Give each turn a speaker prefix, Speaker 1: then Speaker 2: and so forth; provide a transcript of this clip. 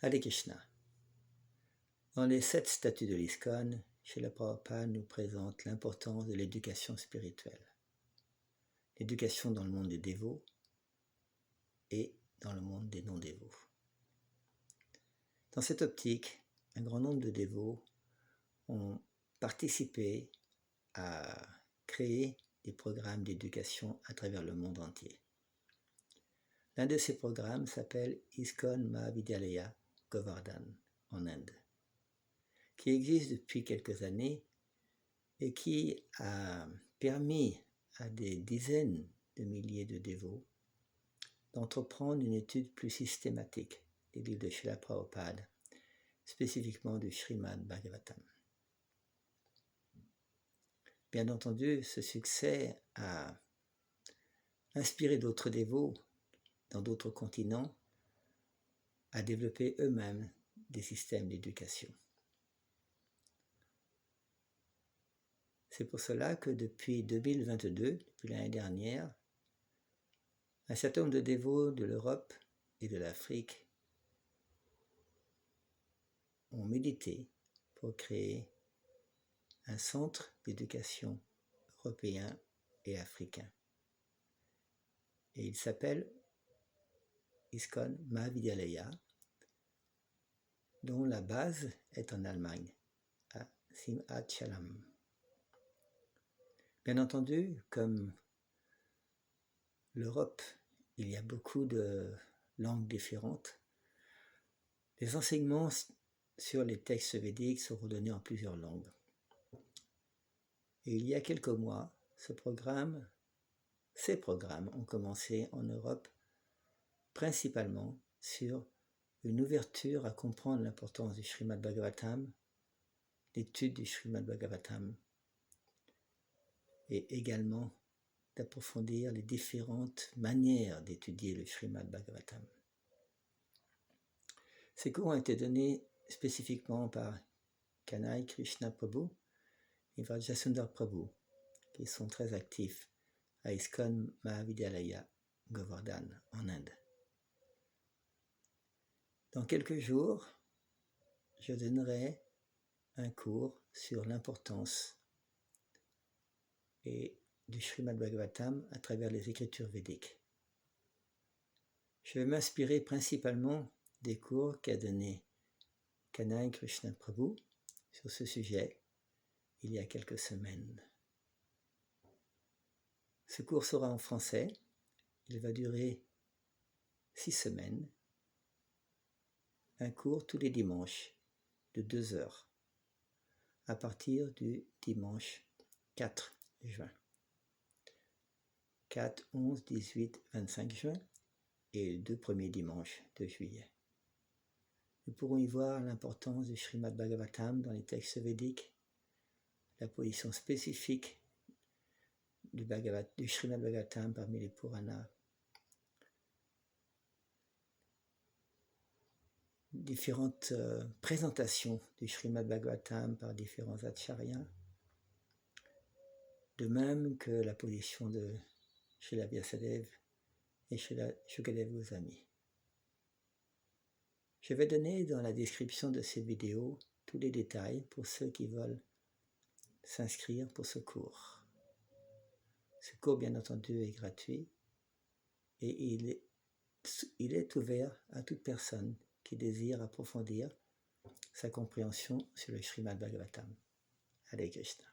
Speaker 1: Hare Krishna. Dans les 7 statuts de l'ISKCON, Srila Prabhupada nous présente l'importance de l'éducation spirituelle. L'éducation dans le monde des dévots et dans le monde des non-dévots. Dans cette optique, un grand nombre de dévots ont participé à créer des programmes d'éducation à travers le monde entier. L'un de ces programmes s'appelle ISKCON Mahavidyalaya Govardhan en Inde, qui existe depuis quelques années et qui a permis à des dizaines de milliers de dévots d'entreprendre une étude plus systématique des livres de Srila Prabhupada, spécifiquement du Srimad Bhagavatam. Bien entendu, ce succès a inspiré d'autres dévots dans d'autres continents à développer eux-mêmes des systèmes d'éducation. C'est pour cela que depuis 2022, depuis l'année dernière, un certain nombre de dévots de l'Europe et de l'Afrique ont médité pour créer un centre d'éducation européen et africain. Et il s'appelle ISKCON Mahavidyalaya, dont la base est en Allemagne, à Simhachalam. Bien entendu, comme l'Europe, il y a beaucoup de langues différentes. Les enseignements sur les textes védiques seront donnés en plusieurs langues. Et il y a quelques mois, ces programmes ont commencé en Europe principalement sur une ouverture à comprendre l'importance du Srimad Bhagavatam, l'étude du Srimad Bhagavatam, et également d'approfondir les différentes manières d'étudier le Srimad Bhagavatam. Ces cours ont été donnés spécifiquement par Kanai Krishna Prabhu et Vajrasundar Prabhu, qui sont très actifs à ISKCON Mahavidyalaya Govardhan en Inde. Dans quelques jours, je donnerai un cours sur l'importance du Srimad Bhagavatam à travers les écritures védiques. Je vais m'inspirer principalement des cours qu'a donné Kanai Krishna Prabhu sur ce sujet il y a quelques semaines. Ce cours sera en français, il va durer 6 semaines, un cours tous les dimanches de 2 heures, à partir du dimanche 4 juin. 4, 11, 18, 25 juin et les 2 premiers dimanches de juillet. Nous pourrons y voir l'importance du Srimad Bhagavatam dans les textes védiques, la position spécifique du Srimad Bhagavatam parmi les Puranas, différentes présentations du Srimad Bhagavatam par différents acharyas, de même que la position de Srila Vyasadeva et Srila Shukadeva Goswami. Je vais donner dans la description de ces vidéos tous les détails pour ceux qui veulent s'inscrire pour ce cours. Ce cours, bien entendu, est gratuit et il est ouvert à toute personne qui désire approfondir sa compréhension sur le Srimad Bhagavatam. Hare Krishna.